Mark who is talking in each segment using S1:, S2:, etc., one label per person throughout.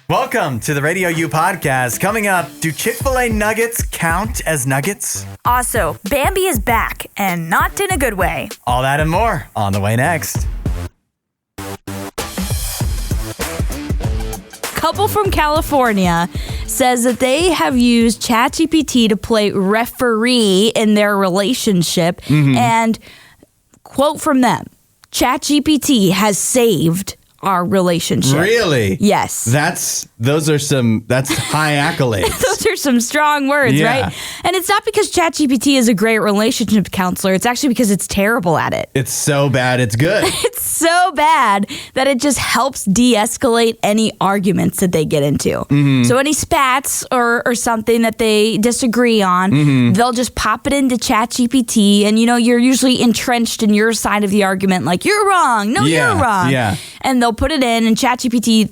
S1: Welcome to the RadioU Podcast. Coming up, do Chick-fil-A nuggets count as nuggets?
S2: Also, Bambi is back, and not in a good way.
S1: All that and more on the way next.
S2: Couple from California says that they have used ChatGPT to play referee in their relationship. And quote from them, ChatGPT has saved our relationship.
S1: Really?
S2: Yes.
S1: That's high accolades.
S2: Those are some strong words, right? And it's not because ChatGPT is a great relationship counselor. It's actually because it's terrible at it.
S1: It's so bad, it's good.
S2: It's so bad that it just helps de-escalate any arguments that they get into. So any spats or something that they disagree on, they'll just pop it into ChatGPT, and you're usually entrenched in your side of the argument, like, you're wrong, no, you're wrong. And they'll put it in, and ChatGPT,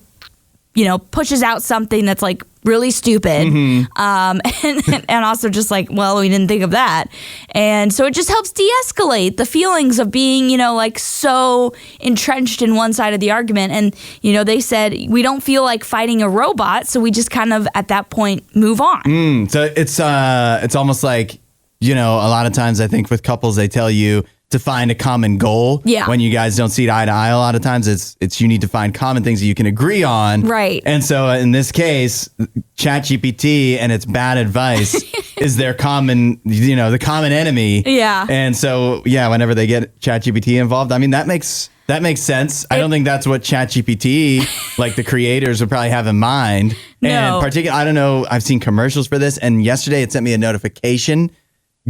S2: pushes out something that's like really stupid, and also just like, well, we didn't think of that. And so it just helps de-escalate the feelings of being, so entrenched in one side of the argument. And, they said, we don't feel like fighting a robot, so we just kind of, at that point, move on.
S1: So it's almost like, a lot of times I think with couples, they tell you to find a common goal.
S2: Yeah.
S1: When you guys don't see eye to eye, a lot of times it's you need to find common things that you can agree on.
S2: Right.
S1: And so in this case, ChatGPT and its bad advice is their common, the common enemy.
S2: Yeah.
S1: And so, whenever they get ChatGPT involved, I mean, that makes sense. I don't think that's what ChatGPT, like the creators, would probably have in mind.
S2: No.
S1: And particularly, I don't know, I've seen commercials for this, and yesterday it sent me a notification.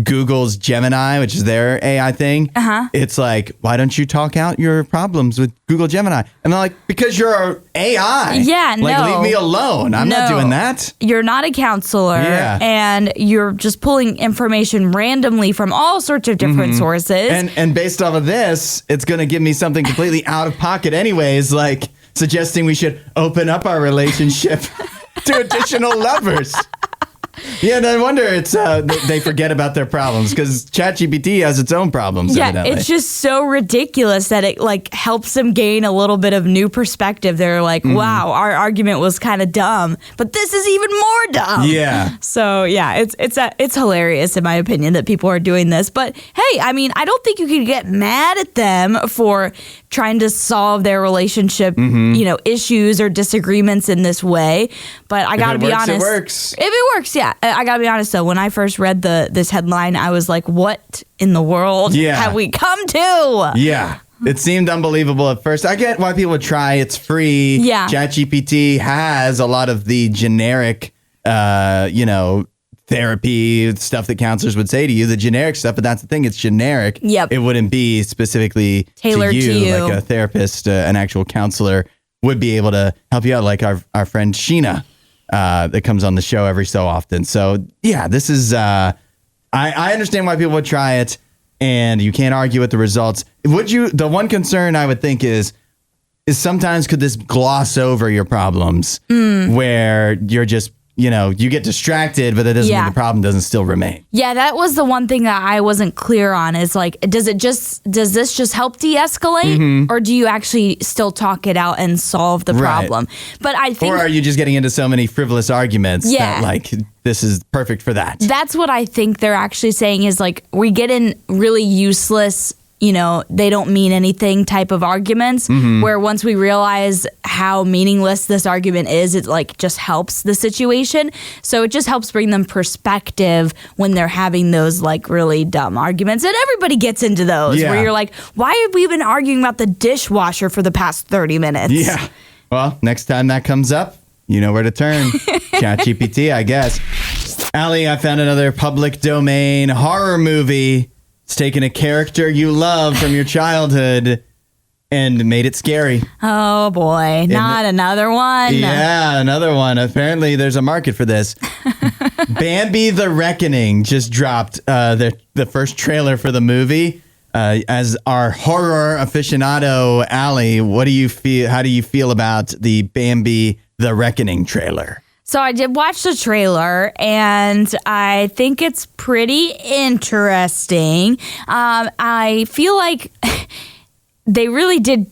S1: Google's Gemini, which is their AI thing, it's like, why don't you talk out your problems with Google Gemini? And they're like, because you're an AI.
S2: Yeah,
S1: leave me alone. I'm not doing that.
S2: You're not a counselor,
S1: Yeah.
S2: and you're just pulling information randomly from all sorts of different sources.
S1: And based off of this, it's going to give me something completely out of pocket anyways, like suggesting we should open up our relationship to additional lovers. Yeah, no wonder it's they forget about their problems, because ChatGPT has its own problems. Evidently.
S2: It's just so ridiculous that it helps them gain a little bit of new perspective. They're like, wow, our argument was kind of dumb, but this is even more dumb.
S1: Yeah.
S2: So it's hilarious in my opinion that people are doing this. But hey, I mean, I don't think you can get mad at them for trying to solve their relationship, issues or disagreements in this way. But I gotta be honest,
S1: it works.
S2: If it works, yeah. I gotta be honest though, when I first read this headline, I was like, what in the world have we come to?
S1: Yeah. It seemed unbelievable at first. I get why people would try. It's free.
S2: Yeah.
S1: ChatGPT has a lot of the generic, therapy stuff that counselors would say to you, the generic stuff, but that's the thing, it's generic.
S2: Yep.
S1: It wouldn't be specifically
S2: tailored to you.
S1: like a therapist, an actual counselor would be able to help you out, like our friend Sheena that comes on the show every so often. So yeah, this is I understand why people would try it, and you can't argue with the results. The one concern I would think is sometimes could this gloss over your problems where you're just, you get distracted, but that doesn't mean the problem doesn't still remain. Yeah,
S2: that was the one thing that I wasn't clear on, is like, does this just help de-escalate, or do you actually still talk it out and solve the problem? But I think,
S1: or are you just getting into so many frivolous arguments that like this is perfect for that?
S2: That's what I think they're actually saying, is like, we get in really useless, they don't mean anything type of arguments, where once we realize how meaningless this argument is, it like just helps the situation. So it just helps bring them perspective when they're having those like really dumb arguments. And everybody gets into those where you're like, why have we been arguing about the dishwasher for the past 30 minutes?
S1: Yeah. Well, next time that comes up, you know where to turn. ChatGPT, I guess. Allie, I found another public domain horror movie. It's taken a character you love from your childhood and made it scary.
S2: Oh, boy. Not another one.
S1: Yeah, another one. Apparently, there's a market for this. Bambi the Reckoning just dropped the first trailer for the movie. As our horror aficionado, Allie, what do you feel? How do you feel about the Bambi the Reckoning trailer?
S2: So I did watch the trailer, and I think it's pretty interesting. I feel like they really did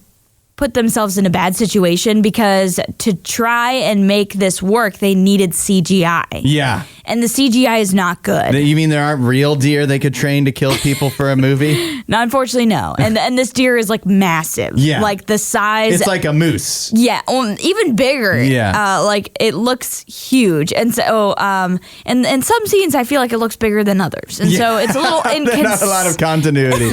S2: put themselves in a bad situation because to try and make this work, they needed CGI.
S1: Yeah.
S2: And the CGI is not good.
S1: You mean there aren't real deer they could train to kill people for a movie?
S2: No, unfortunately, no. And this deer is like massive.
S1: Yeah.
S2: Like the size.
S1: It's like a moose.
S2: Yeah, even bigger.
S1: Yeah.
S2: Like it looks huge. And so, and in some scenes, I feel like it looks bigger than others. And so it's a little
S1: Not a lot of continuity.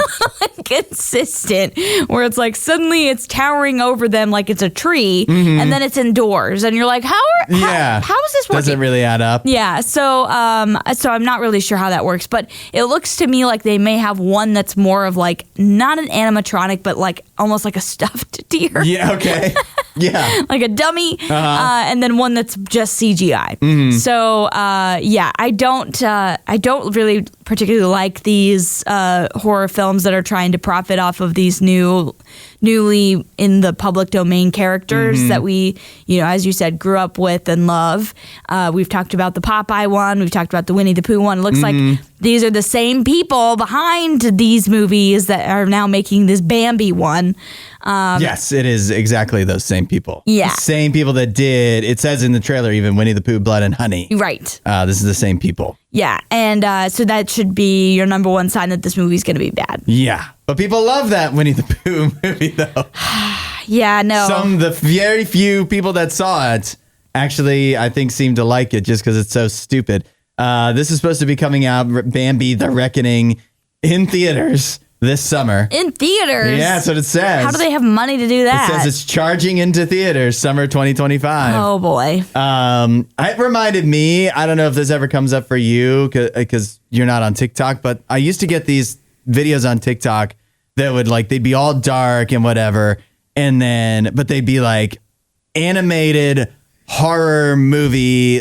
S2: inconsistent, where it's like suddenly it's towering over them like it's a tree, and then it's indoors. And you're like, how is this working?
S1: Doesn't really add up.
S2: Yeah, so I'm not really sure how that works, but it looks to me like they may have one that's more of like not an animatronic, but like almost like a stuffed deer.
S1: Yeah, okay. Yeah.
S2: Like a dummy, and then one that's just CGI. So I don't really particularly like these horror films that are trying to profit off of these newly in the public domain characters that we, as you said, grew up with and love. We've talked about the Popeye one. We've talked about the Winnie the Pooh one. It looks like these are the same people behind these movies that are now making this Bambi one.
S1: Yes, it is exactly those same people.
S2: Yeah.
S1: The same people that did, it says in the trailer, even Winnie the Pooh, Blood and Honey.
S2: Right.
S1: This is the same people.
S2: Yeah. And so that should be your number one sign that this movie's going to be bad.
S1: Yeah. But people love that Winnie the Pooh movie, though.
S2: Yeah, no.
S1: The very few people that saw it actually, I think, seem to like it just because it's so stupid. This is supposed to be coming out, Bambi the Reckoning, in theaters this summer.
S2: In theaters?
S1: Yeah, that's what it says.
S2: How do they have money to do that?
S1: It says it's charging into theaters summer 2025.
S2: Oh, boy.
S1: It reminded me, I don't know if this ever comes up for you because you're not on TikTok, but I used to get these videos on TikTok that would they'd be all dark and whatever. But they'd be like animated horror movie,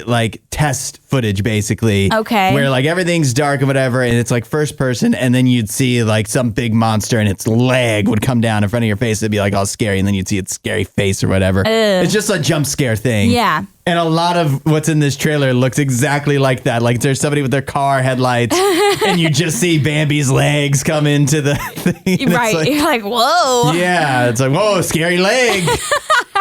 S1: test footage, basically.
S2: Okay.
S1: Where everything's dark and whatever, and it's first person, and then you'd see some big monster and its leg would come down in front of your face. It'd be all scary, and then you'd see its scary face or whatever. It's just a jump scare thing.
S2: Yeah.
S1: And a lot of what's in this trailer looks exactly like that. There's somebody with their car headlights, and you just see Bambi's legs come into the thing.
S2: Right. You're like, whoa.
S1: Yeah. It's like, whoa, scary leg.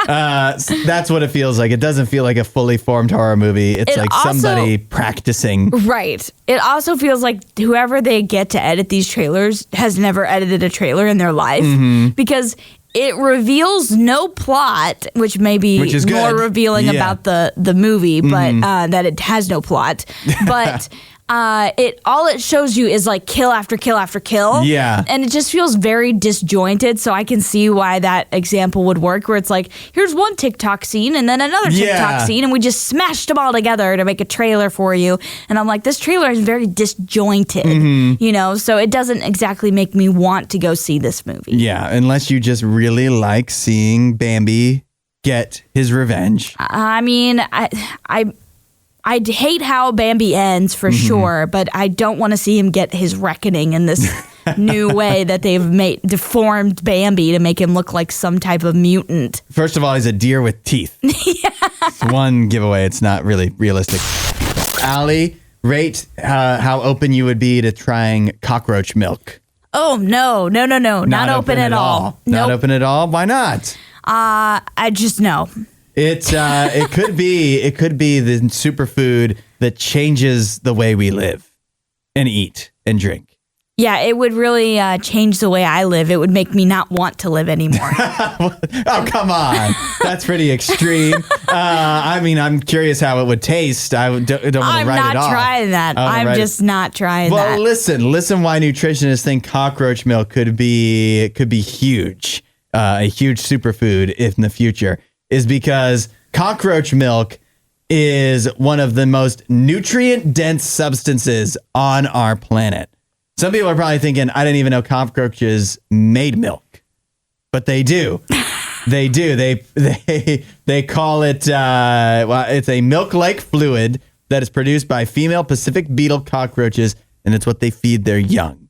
S1: That's what it feels like. It doesn't feel like a fully formed horror movie. It's somebody practicing.
S2: Right. It also feels like whoever they get to edit these trailers has never edited a trailer in their life because it reveals no plot, which is more revealing about the movie, but that it has no plot. But it shows you is kill after kill after kill.
S1: Yeah.
S2: And it just feels very disjointed. So I can see why that example would work, where it's here's one TikTok scene and then another TikTok scene, and we just smashed them all together to make a trailer for you. And I'm like, this trailer is very disjointed, so it doesn't exactly make me want to go see this movie.
S1: Yeah. Unless you just really like seeing Bambi get his revenge.
S2: I mean, I hate how Bambi ends for sure, but I don't want to see him get his reckoning in this new way that they've deformed Bambi to make him look like some type of mutant.
S1: First of all, he's a deer with teeth. Yeah. It's one giveaway. It's not really realistic. Allie, rate how open you would be to trying cockroach milk.
S2: Oh, no. Not open at all.
S1: Not open at all? Why not?
S2: I just know.
S1: It could be the superfood that changes the way we live and eat and drink.
S2: Yeah, it would really change the way I live. It would make me not want to live anymore.
S1: Oh, come on. That's pretty extreme. I'm curious how it would taste. I don't want to write it off.
S2: I'm not trying that. I'm just not trying that.
S1: Well, listen why nutritionists think cockroach milk could be huge. A huge superfood in the future is because cockroach milk is one of the most nutrient-dense substances on our planet. Some people are probably thinking, I didn't even know cockroaches made milk. But they do. They do. They call it, it's a milk-like fluid that is produced by female Pacific beetle cockroaches, and it's what they feed their young.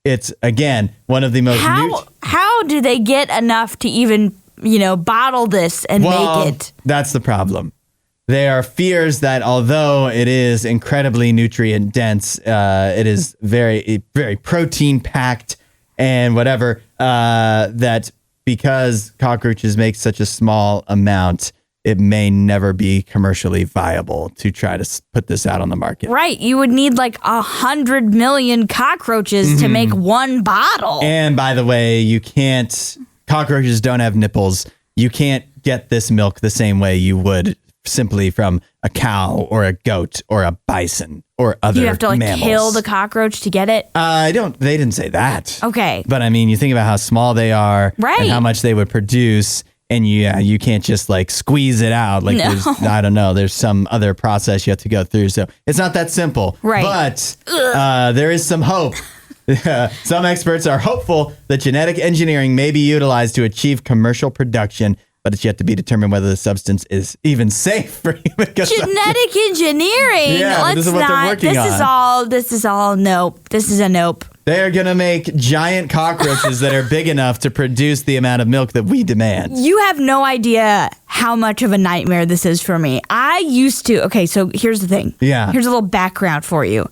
S1: It's, again, one of the most...
S2: How do they get enough to even, bottle this and make it?
S1: That's the problem. There are fears that although it is incredibly nutrient dense, it is very, very protein packed and whatever, that because cockroaches make such a small amount, it may never be commercially viable to try to put this out on the market.
S2: Right. You would need like 100 million cockroaches to make one bottle.
S1: And by the way, cockroaches don't have nipples. You can't get this milk the same way you would simply from a cow or a goat or a bison or other mammals.
S2: You have to like kill the cockroach to get it?
S1: They didn't say that.
S2: Okay.
S1: But I mean, you think about how small they are and how much they would produce. And you can't just like squeeze it out. Like I don't know, there's some other process you have to go through. So it's not that simple.
S2: Right.
S1: But there is some hope. Some experts are hopeful that genetic engineering may be utilized to achieve commercial production, but it's yet to be determined whether the substance is even safe for human consumption.
S2: Genetic engineering.
S1: Yeah, this is what they're working on.
S2: This is all nope. This is a nope.
S1: They are going to make giant cockroaches that are big enough to produce the amount of milk that we demand.
S2: You have no idea how much of a nightmare this is for me. Okay, so here's the thing.
S1: Yeah.
S2: Here's a little background for you.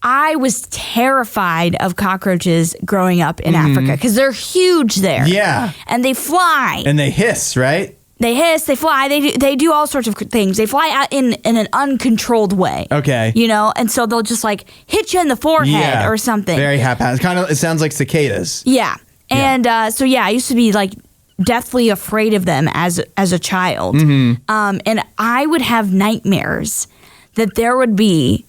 S2: I was terrified of cockroaches growing up in Africa because they're huge there.
S1: Yeah.
S2: And they fly.
S1: And they hiss, right?
S2: They hiss, they fly, they do all sorts of things. They fly out in an uncontrolled way.
S1: Okay.
S2: And so they'll just like hit you in the forehead or something.
S1: Very haphazard. It sounds like cicadas.
S2: Yeah. And so I used to be like deathly afraid of them as a child. And I would have nightmares that there would be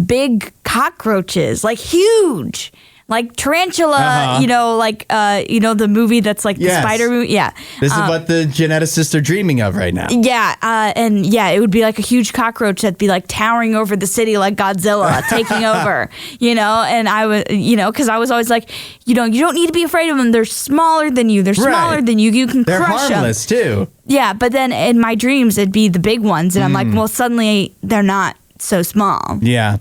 S2: big cockroaches, like huge. Like tarantula, the movie that's like the spider movie. Yeah.
S1: This is what the geneticists are dreaming of right now.
S2: Yeah. It would be like a huge cockroach that'd be like towering over the city like Godzilla taking over, and I was, because I was always like, you don't need to be afraid of them. They're smaller than you. They're smaller than you. You can crush them.
S1: They're harmless too.
S2: Yeah. But then in my dreams, it'd be the big ones. And I'm like, well, suddenly they're not so small.
S1: Yeah.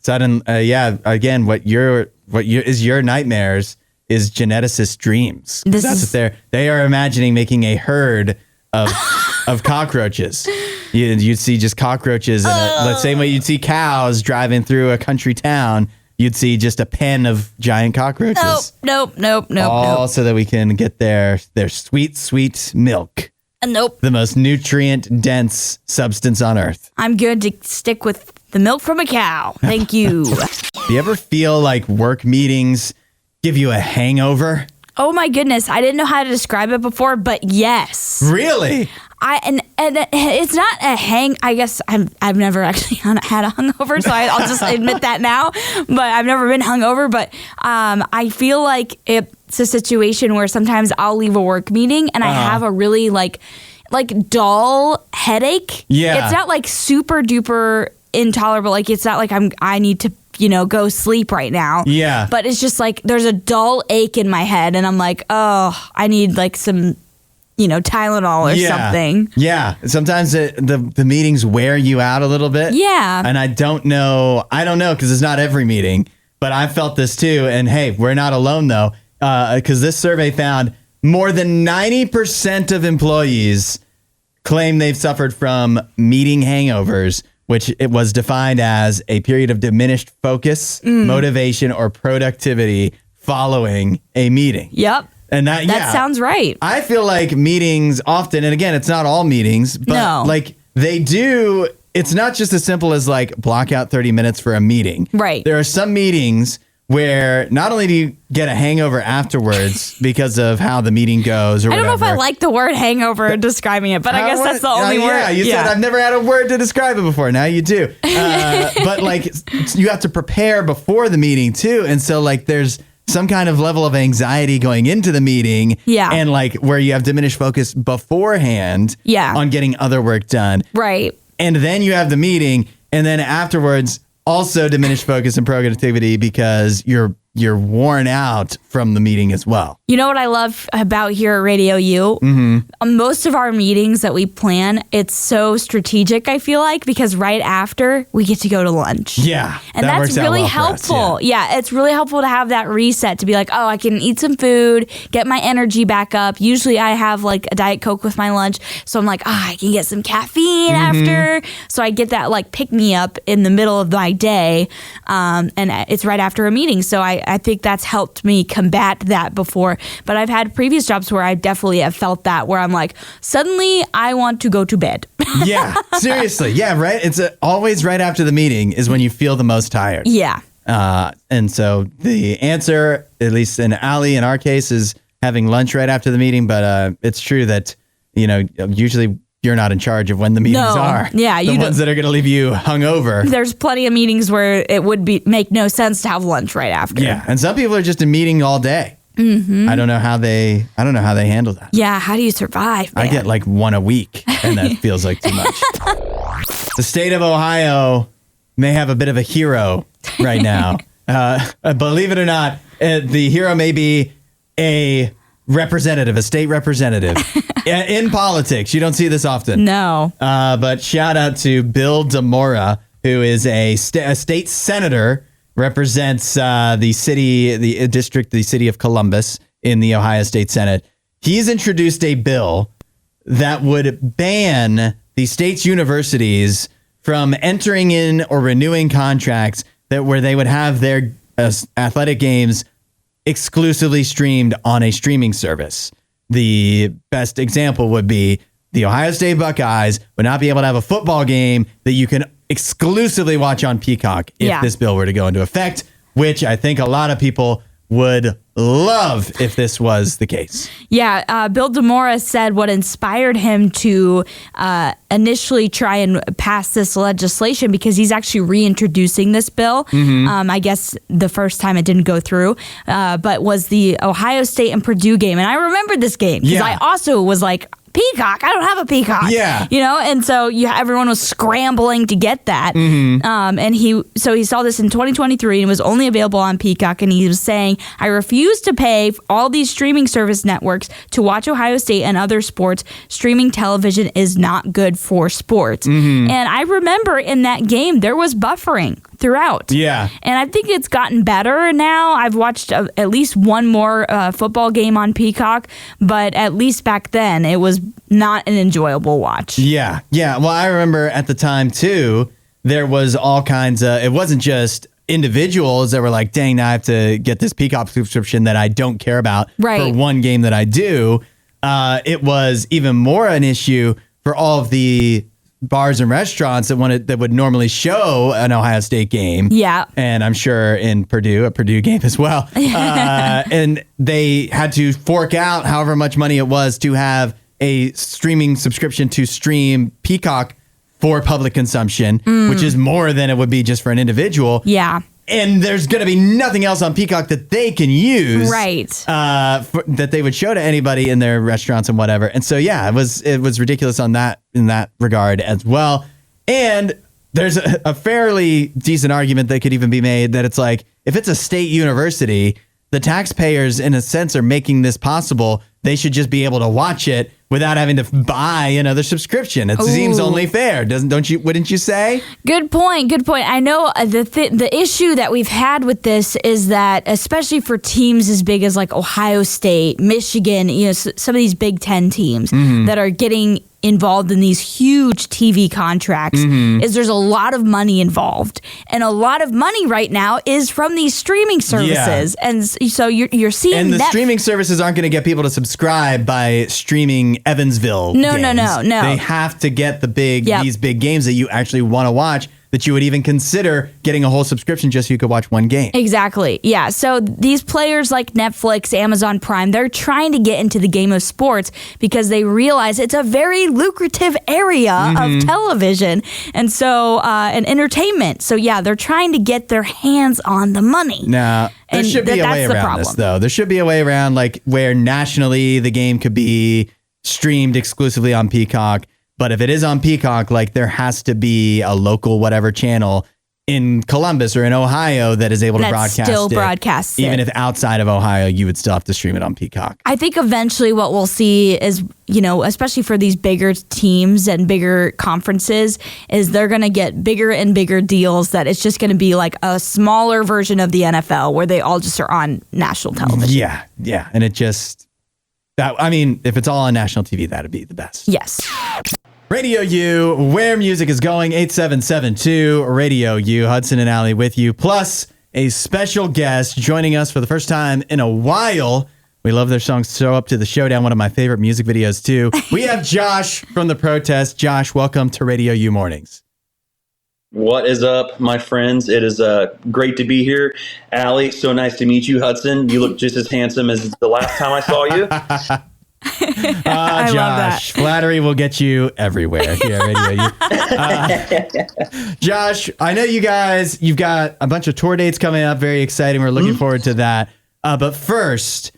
S1: Again, what is your nightmares is geneticists' dreams. That's what they are imagining, making a herd of cockroaches. You'd see just cockroaches, let's say you'd see cows driving through a country town. You'd see just a pen of giant cockroaches.
S2: Nope.
S1: All so that we can get their sweet, sweet milk.
S2: Nope.
S1: The most nutrient-dense substance on Earth.
S2: I'm good to stick with the milk from a cow. Thank you.
S1: Do you ever feel like work meetings give you a hangover?
S2: Oh my goodness. I didn't know how to describe it before, but yes.
S1: Really?
S2: And it's not a I guess I've never actually had a hungover, so I'll just admit that now. But I've never been hungover. But I feel like it's a situation where sometimes I'll leave a work meeting and I have a really like dull headache.
S1: Yeah.
S2: It's not like super duper intolerable. Like it's not like I need to go sleep right now.
S1: Yeah.
S2: But it's just like there's a dull ache in my head, and I'm like, oh, I need like some Tylenol or something.
S1: Yeah. Sometimes the meetings wear you out a little bit.
S2: Yeah.
S1: And I don't know because it's not every meeting, but I felt this too. And hey, we're not alone though, because this survey found more than 90% of employees claim they've suffered from meeting hangovers, which it was defined as a period of diminished focus, motivation, or productivity following a meeting.
S2: Yep.
S1: And that
S2: sounds right.
S1: I feel like meetings often, and again, it's not all meetings, but like they do, it's not just as simple as like block out 30 minutes for a meeting.
S2: Right.
S1: There are some meetings where not only do you get a hangover afterwards because of how the meeting goes or whatever.
S2: I don't know if I like the word hangover describing it, but I guess that's the only word.
S1: Yeah, you said I've never had a word to describe it before. Now you do. But like you have to prepare before the meeting too. And so like there's some kind of level of anxiety going into the meeting.
S2: Yeah.
S1: And like where you have diminished focus beforehand on getting other work done.
S2: Right.
S1: And then you have the meeting, and then afterwards also diminished focus and productivity because you're worn out from the meeting as well.
S2: You know what I love about here at Radio U? Most of our meetings that we plan, it's so strategic, I feel like, because right after we get to go to lunch.
S1: Yeah.
S2: And that's really helpful. Yeah, it's really helpful to have that reset to be like, oh, I can eat some food, get my energy back up. Usually I have like a Diet Coke with my lunch. So I'm like, I can get some caffeine after. So I get that like pick me up in the middle of my day. And it's right after a meeting. So I I think that's helped me combat that before. But I've had previous jobs where I definitely have felt that, where I'm like, suddenly I want to go to bed.
S1: Yeah, seriously. Yeah, right. It's always right after the meeting is when you feel the most tired.
S2: Yeah.
S1: And so the answer, at least in Allie, in our case, is having lunch right after the meeting. But it's true that, usually you're not in charge of when the meetings are.
S2: Yeah,
S1: the ones that are going to leave you hungover.
S2: There's plenty of meetings where it would make no sense to have lunch right after.
S1: Yeah, and some people are just in meeting all day. Mm-hmm. I don't know how they handle that.
S2: Yeah, how do you survive, man?
S1: I get like one a week, and that feels like too much. The state of Ohio may have a bit of a hero right now. Believe it or not, the hero may be a state representative. In politics. You don't see this often.
S2: No.
S1: But shout out to Bill DeMora, who is a state senator, represents the city of Columbus in the Ohio State Senate. He's introduced a bill that would ban the state's universities from entering in or renewing contracts where they would have their athletic games exclusively streamed on a streaming service. The best example would be the Ohio State Buckeyes would not be able to have a football game that you can exclusively watch on Peacock if this bill were to go into effect, which I think a lot of people would love if this was the case. Yeah,
S2: Bill DeMora said what inspired him to initially try and pass this legislation, because he's actually reintroducing this bill. Mm-hmm. I guess the first time it didn't go through, but was the Ohio State and Purdue game. And I remembered this game because I also was like, Peacock. I don't have a Peacock.
S1: Yeah.
S2: And so everyone was scrambling to get that. Mm-hmm. And he saw this in 2023 and it was only available on Peacock. And he was saying, I refuse to pay all these streaming service networks to watch Ohio State and other sports. Streaming television is not good for sports. Mm-hmm. And I remember in that game, there was buffering throughout.
S1: Yeah.
S2: And I think it's gotten better now. I've watched at least one more football game on Peacock, but at least back then it was not an enjoyable watch.
S1: Yeah. Yeah. Well, I remember at the time too, there was all kinds of, it wasn't just individuals that were like, dang, now I have to get this Peacock subscription that I don't care about for one game that I do. It was even more an issue for all of the bars and restaurants that would normally show an Ohio State game.
S2: Yeah.
S1: And I'm sure in a Purdue game as well. And they had to fork out however much money it was to have a streaming subscription to stream Peacock for public consumption, which is more than it would be just for an individual.
S2: Yeah.
S1: And there's going to be nothing else on Peacock that they can use.
S2: Right.
S1: That they would show to anybody in their restaurants and whatever. And so, yeah, it was ridiculous in that regard as well. And there's a fairly decent argument that could even be made that it's like, if it's a state university, the taxpayers, in a sense, are making this possible. They should just be able to watch it without having to buy another subscription. It seems only fair, wouldn't you say? Good point.
S2: I know the issue that we've had with this is that, especially for teams as big as like Ohio State, Michigan, some of these Big Ten teams that are getting involved in these huge TV contracts, is there's a lot of money involved, and a lot of money right now is from these streaming services. Yeah. And so you're seeing,
S1: and the streaming services aren't going to get people to subscribe by streaming Evansville
S2: No.
S1: They have to get these big games that you actually want to watch, that you would even consider getting a whole subscription just so you could watch one game.
S2: Exactly. Yeah. So these players like Netflix, Amazon Prime, they're trying to get into the game of sports because they realize it's a very lucrative area of television and and entertainment. So yeah, they're trying to get their hands on the money.
S1: Now, there should be a way around this, though. There should be a way around, like, where nationally the game could be streamed exclusively on Peacock. But if it is on Peacock, like, there has to be a local whatever channel in Columbus or in Ohio that is able to broadcast it. Even if outside of Ohio, you would still have to stream it on Peacock.
S2: I think eventually what we'll see is, especially for these bigger teams and bigger conferences, is they're going to get bigger and bigger deals that it's just going to be like a smaller version of the NFL where they all just are on national television.
S1: Yeah. And it just, if it's all on national TV, that'd be the best.
S2: Yes.
S1: Radio U, where music is going, 8772 Radio U, Hudson and Allie with you. Plus, a special guest joining us for the first time in a while. We love their songs Show Up to the Showdown, one of my favorite music videos, too. We have Josh from The Protest. Josh, welcome to Radio U Mornings.
S3: What is up, my friends? It is great to be here. Allie, so nice to meet you. Hudson, you look just as handsome as the last time I saw you.
S2: I
S1: Josh,
S2: love that.
S1: flattery will get you everywhere here at Radio U. Josh, I know you guys, you've got a bunch of tour dates coming up. Very exciting. We're looking forward to that. But first,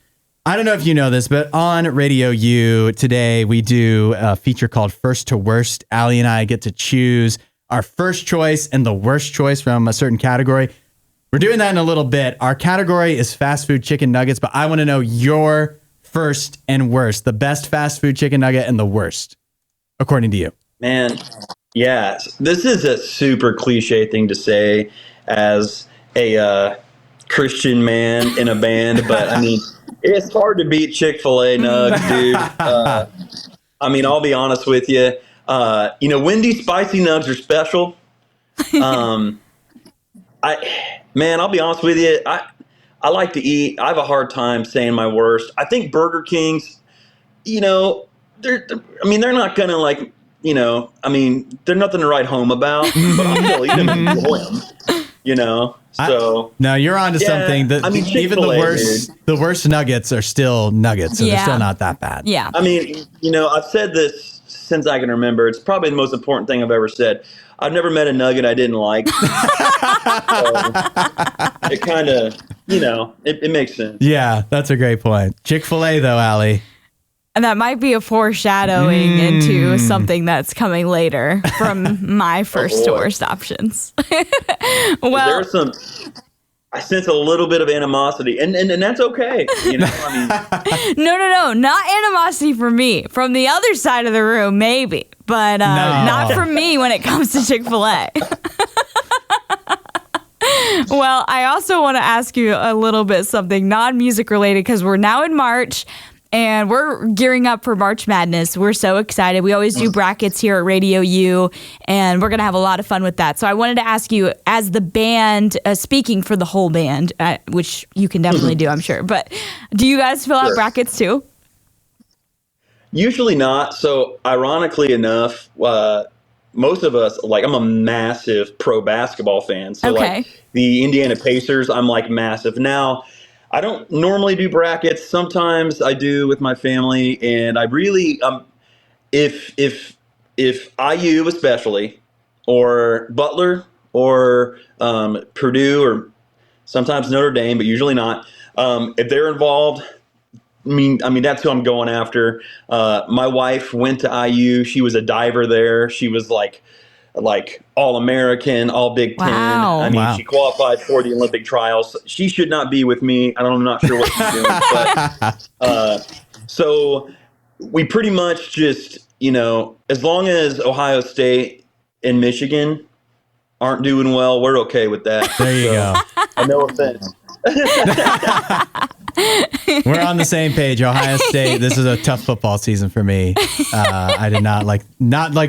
S1: I don't know if you know this, but on Radio U today, we do a feature called First to Worst. Allie and I get to choose our first choice and the worst choice from a certain category. We're doing that in a little bit. Our category is fast food chicken nuggets, but I want to know your first and worst, the best fast food chicken nugget and the worst, according to you.
S3: Man, yeah, this is a super cliche thing to say as a Christian man in a band, but I mean, it's hard to beat Chick-fil-A nugs, dude. I mean, I'll be honest with you. Wendy's spicy nugs are special. I'll be honest with you. I like to eat. I have a hard time saying my worst. I think Burger King's, they're not gonna they're nothing to write home about, but I'll still eat them and enjoy them, So
S1: no, you're onto something. Even the worst nuggets are still nuggets, so they're still not that bad.
S2: Yeah.
S3: I mean, I've said this since I can remember. It's probably the most important thing I've ever said. I've never met a nugget I didn't like. So it kind of, it makes sense.
S1: Yeah, that's a great point. Chick-fil-A, though, Allie.
S2: And that might be a foreshadowing into something that's coming later from my first to worst options. Well,
S3: there's I sense a little bit of animosity, and that's okay.
S2: No, not animosity from me. From the other side of the room, maybe, but not from me when it comes to Chick-fil-A. Well, I also want to ask you a little bit something non-music related, because we're now in March. And we're gearing up for March Madness. We're so excited. We always do brackets here at Radio U, and we're going to have a lot of fun with that. So I wanted to ask you, as the band, speaking for the whole band, which you can definitely do, I'm sure, but do you guys fill out brackets too?
S3: Usually not. So ironically enough, most of us, I'm a massive pro basketball fan. So the Indiana Pacers, I'm massive. Now, I don't normally do brackets. Sometimes I do with my family, and I really, if IU especially, or Butler, or Purdue, or sometimes Notre Dame, but usually not. If they're involved, I mean that's who I'm going after. My wife went to IU. She was a diver there. She was like All-American, all Big Ten.
S2: Wow.
S3: She qualified for the Olympic trials. She should not be with me. I'm not sure what she's doing. But so we pretty much just, as long as Ohio State and Michigan aren't doing well, we're okay with that.
S1: There you go.
S3: No offense.
S1: We're on the same page. Ohio State, this is a tough football season for me. I did not like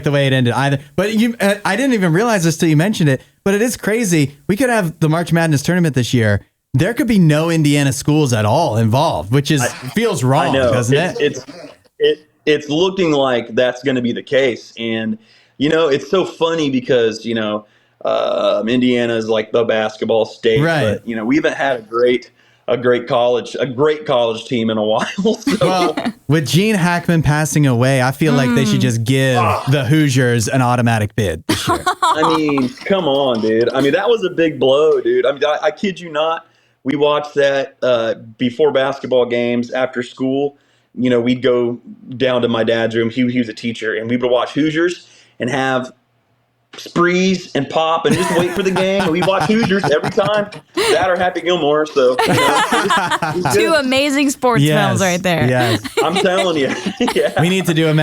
S1: the way it ended either. But I didn't even realize this till you mentioned it. But it is crazy. We could have the March Madness tournament this year. There could be no Indiana schools at all involved, which feels wrong, doesn't it?
S3: It's looking like that's going to be the case. And, it's so funny because, Indiana is like the basketball state.
S1: Right.
S3: But, we haven't had a great college team in a while. So.
S1: Well, with Gene Hackman passing away, I feel like they should just give the Hoosiers an automatic bid this year.
S3: I mean, come on, dude. I mean, that was a big blow, dude. I kid you not. We watched that before basketball games after school. We'd go down to my dad's room. He was a teacher, and we would watch Hoosiers and have sprees and pop and just wait for the game. And we watch Hoosiers every time. That or Happy Gilmore. So
S2: two amazing sports films right there.
S1: Yes,
S3: I'm telling you. Yeah.
S1: We need to do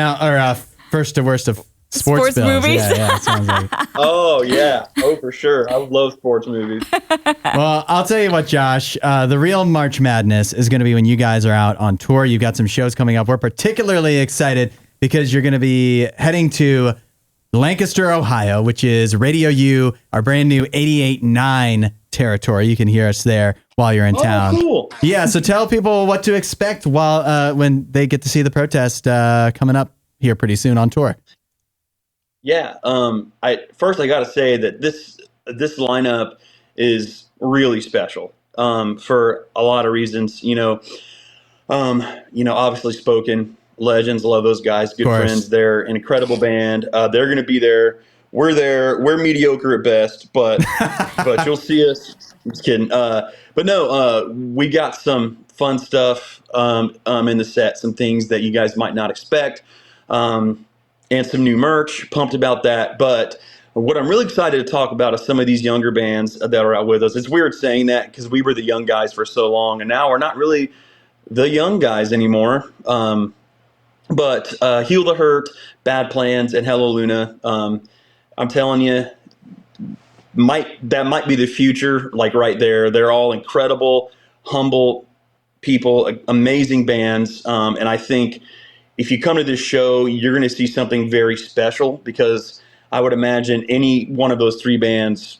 S1: first to worst of sports films.
S2: Movies.
S1: Yeah, it sounds like.
S3: Oh yeah, for sure. I love sports movies.
S1: Well, I'll tell you what, Josh. The real March Madness is going to be when you guys are out on tour. You've got some shows coming up. We're particularly excited because you're going to be heading to Lancaster, Ohio, which is Radio U, our brand new 88.9 territory. You can hear us there while you're in town.
S3: Cool.
S1: Yeah, so tell people what to expect while when they get to see the protest coming up here pretty soon on tour.
S3: Yeah. I got to say that this lineup is really special for a lot of reasons. Obviously Spoken legends, love those guys, good friends. They're an incredible band. They're going to be there. We're there. We're mediocre at best, but you'll see us. I'm just kidding. But no, we got some fun stuff in the set, some things that you guys might not expect, and some new merch. Pumped about that. But what I'm really excited to talk about is some of these younger bands that are out with us. It's weird saying that because we were the young guys for so long, and now we're not really the young guys anymore. But Heal the Hurt, Bad Plans, and Hello Luna. I'm telling you, that might be the future, like right there. They're all incredible, humble people, amazing bands. And I think if you come to this show, you're going to see something very special because I would imagine any one of those three bands,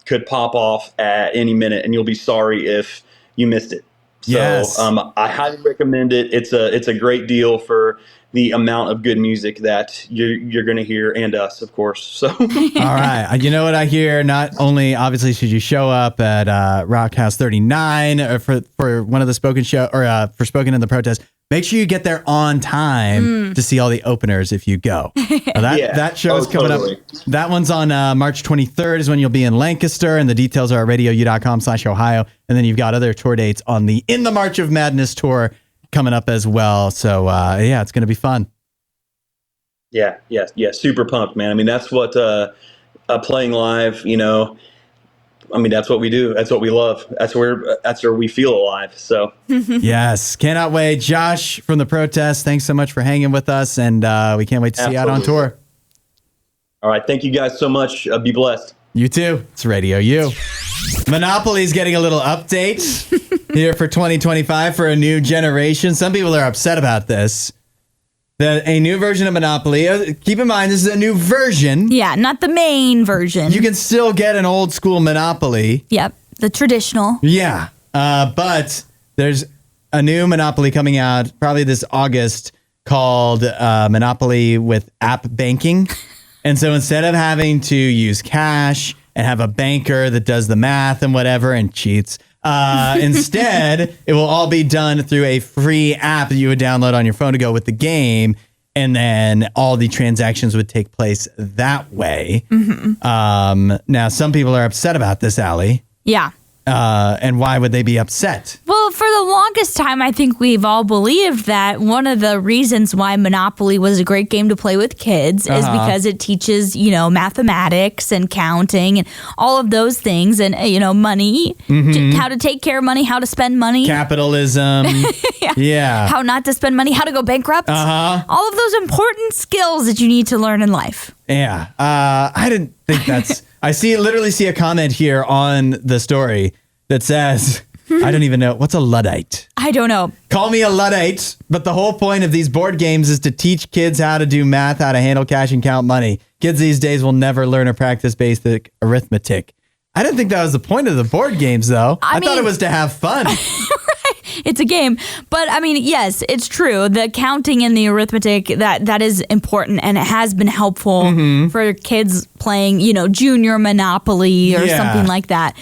S3: could pop off at any minute and you'll be sorry if you missed it. So
S1: yes.
S3: I highly recommend it. It's a great deal for the amount of good music that you're going to hear, and us, of course. So, all
S1: right. You know what I hear? Not only obviously should you show up at Rock House 39 for one of the Spoken show or for Spoken in the protest, make sure you get there on time to see all the openers if you go. That show is coming up. That one's on March 23rd is when you'll be in Lancaster, and the details are at radiou.com/Ohio. And then you've got other tour dates on the In the March of Madness tour coming up as well. So it's going to be fun.
S3: Yeah. Super pumped, man. I mean, that's what playing live, that's what we do. That's what we love. That's where we feel alive. So
S1: yes, cannot wait. Josh from the protest, thanks so much for hanging with us, and we can't wait to see you out on tour.
S3: All right, thank you guys so much. Be blessed.
S1: You too. It's Radio U. Monopoly's getting a little update here for 2025 for a new generation. Some people are upset about this. A new version of Monopoly. Keep in mind, this is a new version.
S2: Yeah, not the main version.
S1: You can still get an old school Monopoly.
S2: Yep, the traditional.
S1: Yeah, but there's a new Monopoly coming out probably this August called Monopoly with app banking. And so instead of having to use cash and have a banker that does the math and whatever and cheats, instead, it will all be done through a free app that you would download on your phone to go with the game. And then all the transactions would take place that way. Mm-hmm. Now, some people are upset about this, Allie.
S2: Yeah.
S1: And why would they be upset?
S2: Well, for the longest time, I think we've all believed that one of the reasons why Monopoly was a great game to play with kids is because it teaches, mathematics and counting and all of those things and, money, how to take care of money, how to spend money.
S1: Capitalism. Yeah.
S2: How not to spend money, how to go bankrupt. All of those important skills that you need to learn in life.
S1: Yeah. I didn't think that's... I literally see a comment here on the story that says, I don't even know. What's a Luddite?
S2: I don't know.
S1: Call me a Luddite, but the whole point of these board games is to teach kids how to do math, how to handle cash and count money. Kids these days will never learn or practice basic arithmetic. I didn't think that was the point of the board games, though. I thought it was to have fun.
S2: It's a game. But I mean, yes, it's true. The counting and the arithmetic, that is important, and it has been helpful for kids playing, junior Monopoly or something like that.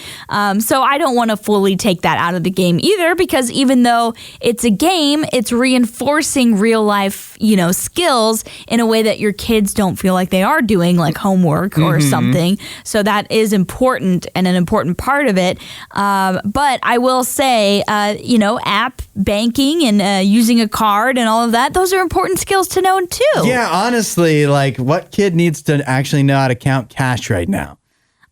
S2: So I don't want to fully take that out of the game either, because even though it's a game, it's reinforcing real life, skills in a way that your kids don't feel like they are doing, like homework or something. So that is important and an important part of it. But I will say, app banking and using a card and all of that, those are important skills to know too.
S1: Yeah, honestly, like what kid needs to actually know how to count cash right now?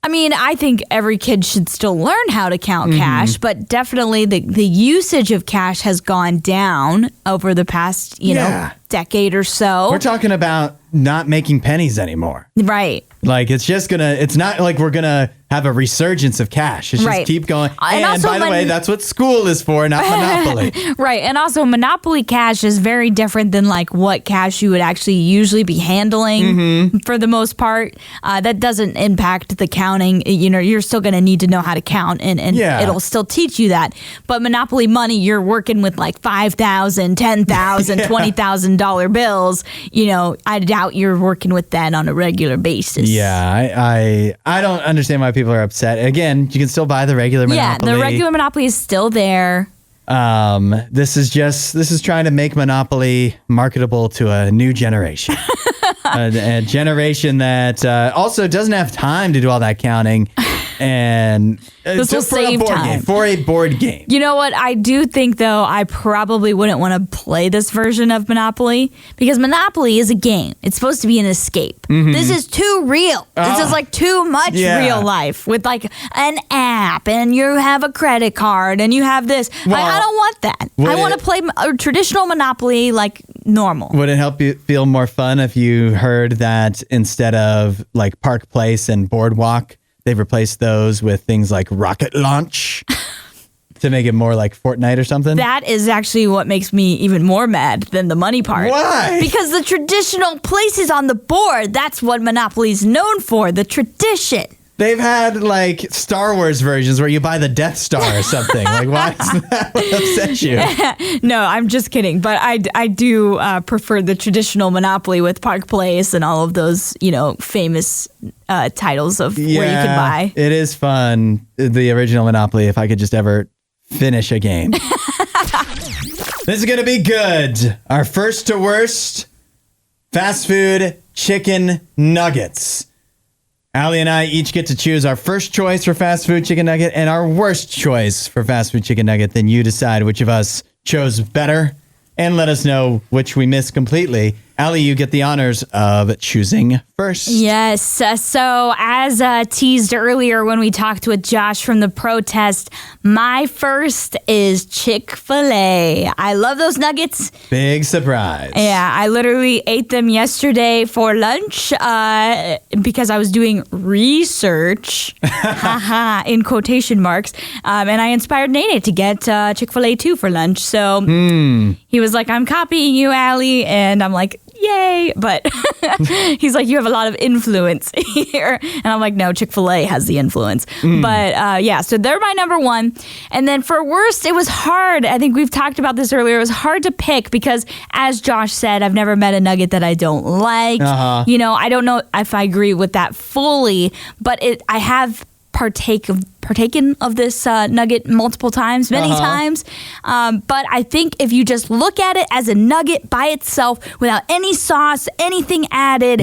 S2: I mean, I think every kid should still learn how to count cash, but definitely the usage of cash has gone down over the past, decade or so.
S1: We're talking about not making pennies anymore.
S2: Right.
S1: Like it's not like we're going to have a resurgence of cash. It's just keep going. And
S2: also
S1: by the way, that's what school is for, not Monopoly.
S2: Right. And also Monopoly cash is very different than like what cash you would actually usually be handling for the most part. That doesn't impact the counting. You know, you're still going to need to know how to count and it'll still teach you that. But Monopoly money, you're working with like $5,000, $10,000, $20,000 bills. You know, I doubt you're working with that on a regular basis.
S1: Yeah, I don't understand why people are upset. Again, you can still buy the regular Monopoly.
S2: Yeah, the regular Monopoly is still there.
S1: This is trying to make Monopoly marketable to a new generation. A generation that also doesn't have time to do all that counting. And
S2: this will save time
S1: for a board game.
S2: You know what? I do think, though, I probably wouldn't want to play this version of Monopoly because Monopoly is a game. It's supposed to be an escape. This is too real. This is like too much real life with like an app and you have a credit card and you have this. Well, I don't want that. I want to play a traditional Monopoly like normal.
S1: Would it help you feel more fun if you heard that instead of like Park Place and Boardwalk, they've replaced those with things like Rocket Launch to make it more like Fortnite or something?
S2: That is actually what makes me even more mad than the money part.
S1: Why?
S2: Because the traditional places on the board, that's what Monopoly's known for, the tradition.
S1: They've had like Star Wars versions where you buy the Death Star or something. Like, why is that what upset you?
S2: No, I'm just kidding. But I do prefer the traditional Monopoly with Park Place and all of those, you know, famous titles of where you can buy.
S1: It is fun, the original Monopoly, if I could just ever finish a game. This is going to be good. Our first to worst, fast food chicken nuggets. Allie and I each get to choose our first choice for fast food chicken nugget and our worst choice for fast food chicken nugget. Then you decide which of us chose better and let us know which we missed completely. Allie, you get the honors of choosing first.
S2: Yes. So as teased earlier when we talked with Josh from the protest, my first is Chick-fil-A. I love those nuggets.
S1: Big surprise.
S2: Yeah, I literally ate them yesterday for lunch because I was doing research, in quotation marks, and I inspired Nene to get Chick-fil-A too for lunch. So he was like, I'm copying you, Allie, and I'm like, yay. But he's like, you have a lot of influence here. And I'm like, no, Chick-fil-A has the influence. But yeah, so they're my number one. And then for worst, it was hard. I think we've talked about this earlier. It was hard to pick because, as Josh said, I've never met a nugget that I don't like. You know, I don't know if I agree with that fully, but I have partaken of this nugget multiple times, many times. But I think if you just look at it as a nugget by itself without any sauce, anything added,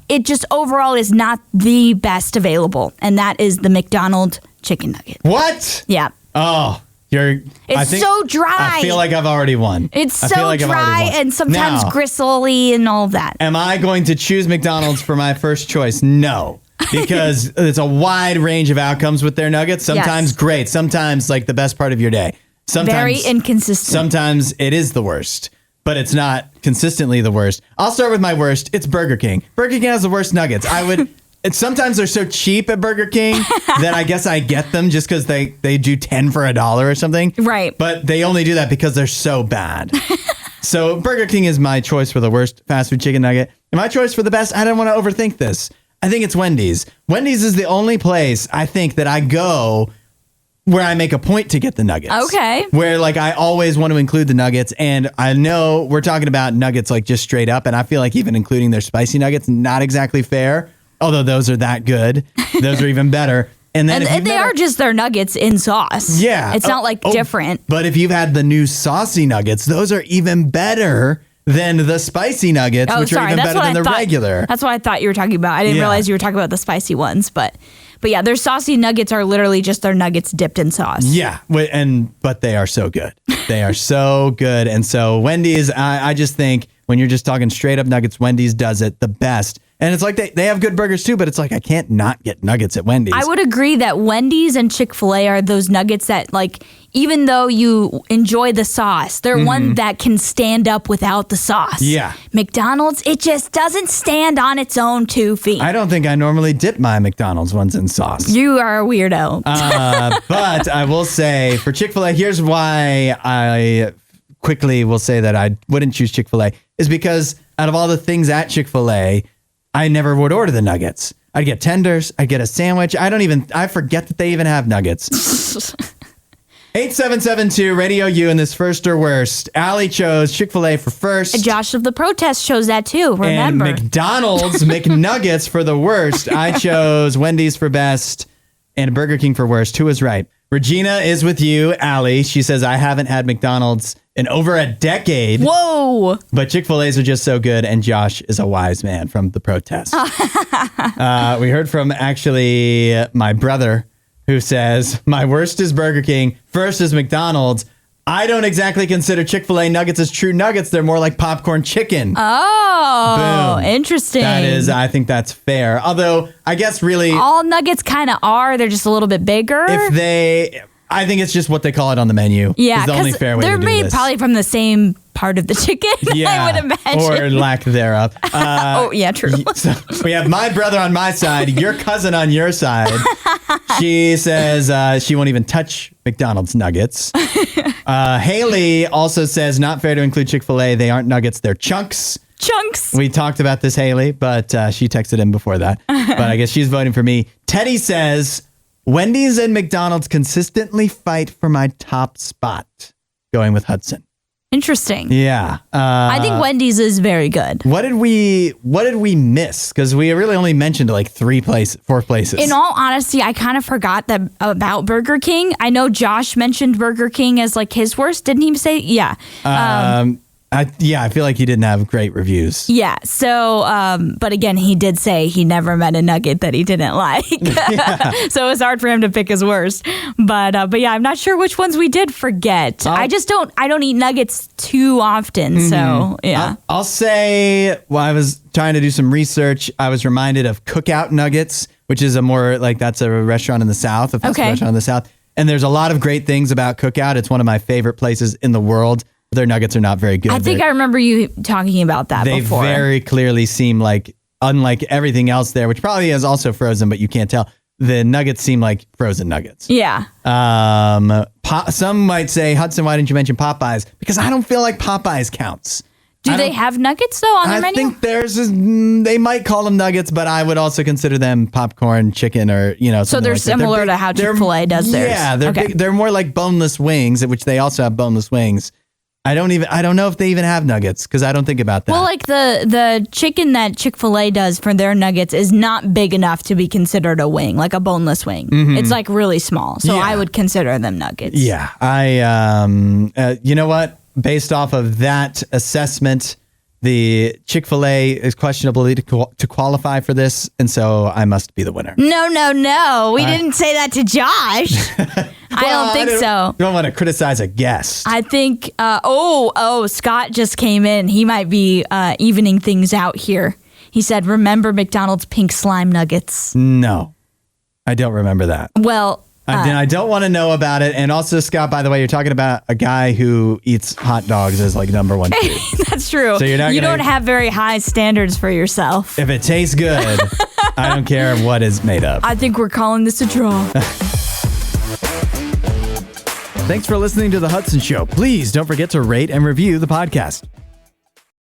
S2: it just overall is not the best available. And that is the McDonald's chicken nugget.
S1: What?
S2: Yeah.
S1: Oh,
S2: it's so dry.
S1: I feel like I've already won.
S2: It's so dry and sometimes gristly and all that.
S1: Am I going to choose McDonald's for my first choice? No. Because it's a wide range of outcomes with their nuggets. Sometimes great. Sometimes like the best part of your day. Sometimes
S2: very inconsistent.
S1: Sometimes it is the worst, but it's not consistently the worst. I'll start with my worst. It's Burger King. Burger King has the worst nuggets. Sometimes they're so cheap at Burger King that I guess I get them just because they do 10 for $1 or something.
S2: Right.
S1: But they only do that because they're so bad. So Burger King is my choice for the worst fast food chicken nugget. And my choice for the best, I don't want to overthink this. I think it's Wendy's. Wendy's is the only place I think that I go where I make a point to get the nuggets.
S2: Okay.
S1: Where like I always want to include the nuggets. And I know we're talking about nuggets like just straight up. And I feel like even including their spicy nuggets, not exactly fair. Although those are that good. Those are even better. And then
S2: they are just their nuggets in sauce.
S1: Yeah.
S2: It's not like different.
S1: But if you've had the new saucy nuggets, those are even better than the spicy nuggets, which are even better than the regular.
S2: That's what I thought you were talking about. I didn't realize you were talking about the spicy ones, but yeah, their saucy nuggets are literally just their nuggets dipped in sauce.
S1: Yeah, but they are so good. They are so good. And so Wendy's, I just think when you're just talking straight up nuggets, Wendy's does it the best. And it's like they have good burgers too, but it's like I can't not get nuggets at Wendy's.
S2: I would agree that Wendy's and Chick-fil-A are those nuggets that, like, even though you enjoy the sauce, they're one that can stand up without the sauce.
S1: Yeah.
S2: McDonald's, it just doesn't stand on its own 2 feet.
S1: I don't think I normally dip my McDonald's ones in sauce.
S2: You are a weirdo.
S1: But I will say for Chick-fil-A, here's why I quickly will say that I wouldn't choose Chick-fil-A is because out of all the things at Chick-fil-A, I never would order the nuggets. I'd get tenders. I'd get a sandwich. I forget that they even have nuggets. 8772 Radio U in this first or worst. Allie chose Chick-fil-A for first.
S2: Josh of the Protest chose that too, remember.
S1: And McDonald's McNuggets for the worst. I chose Wendy's for best and Burger King for worst. Who was right? Regina is with you, Allie. She says, I haven't had McDonald's in over a decade.
S2: Whoa.
S1: But Chick-fil-A's are just so good. And Josh is a wise man from the Protest. We heard from actually my brother who says, my worst is Burger King. First is McDonald's. I don't exactly consider Chick-fil-A nuggets as true nuggets. They're more like popcorn chicken.
S2: Oh,
S1: Boom.
S2: Interesting.
S1: That is, I think that's fair. Although, I guess really...
S2: all nuggets kind of are. They're just a little bit bigger.
S1: I think it's just what they call it on the menu.
S2: Yeah,
S1: is the only fair way
S2: they're
S1: to do
S2: made
S1: this.
S2: probably from the same part of the chicken,
S1: Yeah,
S2: I would imagine.
S1: or lack thereof.
S2: Oh, yeah, true.
S1: So we have my brother on my side, your cousin on your side. She says she won't even touch McDonald's nuggets. Haley also says not fair to include Chick-fil-A. They aren't nuggets, they're chunks.
S2: Chunks.
S1: We talked about this, Haley, but she texted in before that. But I guess she's voting for me. Teddy says Wendy's and McDonald's consistently fight for my top spot. Going with Hudson.
S2: Interesting.
S1: Yeah.
S2: I think Wendy's is very good.
S1: What did we miss? Because we really only mentioned like 4 places.
S2: In all honesty, I kind of forgot that about Burger King. I know Josh mentioned Burger King as like his worst. Didn't he say? Yeah.
S1: I feel like he didn't have great reviews.
S2: Yeah. So, but again, he did say he never met a nugget that he didn't like. So it was hard for him to pick his worst. But yeah, I'm not sure which ones we did forget. I don't eat nuggets too often. Mm-hmm. So yeah.
S1: I'll say, well, I was trying to do some research. I was reminded of Cookout Nuggets, which is that's a restaurant in the South, a fast food restaurant in the South. And there's a lot of great things about Cookout. It's one of my favorite places in the world. Their nuggets are not very good.
S2: I think I remember you talking about that before. They
S1: very clearly seem like, unlike everything else there, which probably is also frozen, but you can't tell. The nuggets seem like frozen nuggets.
S2: Yeah.
S1: Some might say, Hudson, why didn't you mention Popeyes? Because I don't feel like Popeyes counts.
S2: Do they have nuggets, though, on their menu?
S1: I think they might call them nuggets, but I would also consider them popcorn chicken or,
S2: So they're similar to how Chick-fil-A does theirs.
S1: Yeah, they're big, they're more like boneless wings, which they also have boneless wings. I don't know if they even have nuggets because I don't think about that.
S2: Well, like the chicken that Chick-fil-A does for their nuggets is not big enough to be considered a wing, like a boneless wing. Mm-hmm. It's like really small. So I would consider them nuggets.
S1: Yeah. You know what? Based off of that assessment, the Chick-fil-A is questionable to qualify for this, and so I must be the winner.
S2: No. We didn't say that to Josh. I don't think so.
S1: You don't want to criticize a guest.
S2: I think, Scott just came in. He might be evening things out here. He said, remember McDonald's pink slime nuggets?
S1: No, I don't remember that.
S2: Well...
S1: I don't want to know about it. And also, Scott, by the way, you're talking about a guy who eats hot dogs as like number one food.
S2: That's true. So you don't have very high standards for yourself.
S1: If it tastes good, I don't care what it's made of.
S2: I think we're calling this a draw.
S1: Thanks for listening to The Hudson Show. Please don't forget to rate and review the podcast.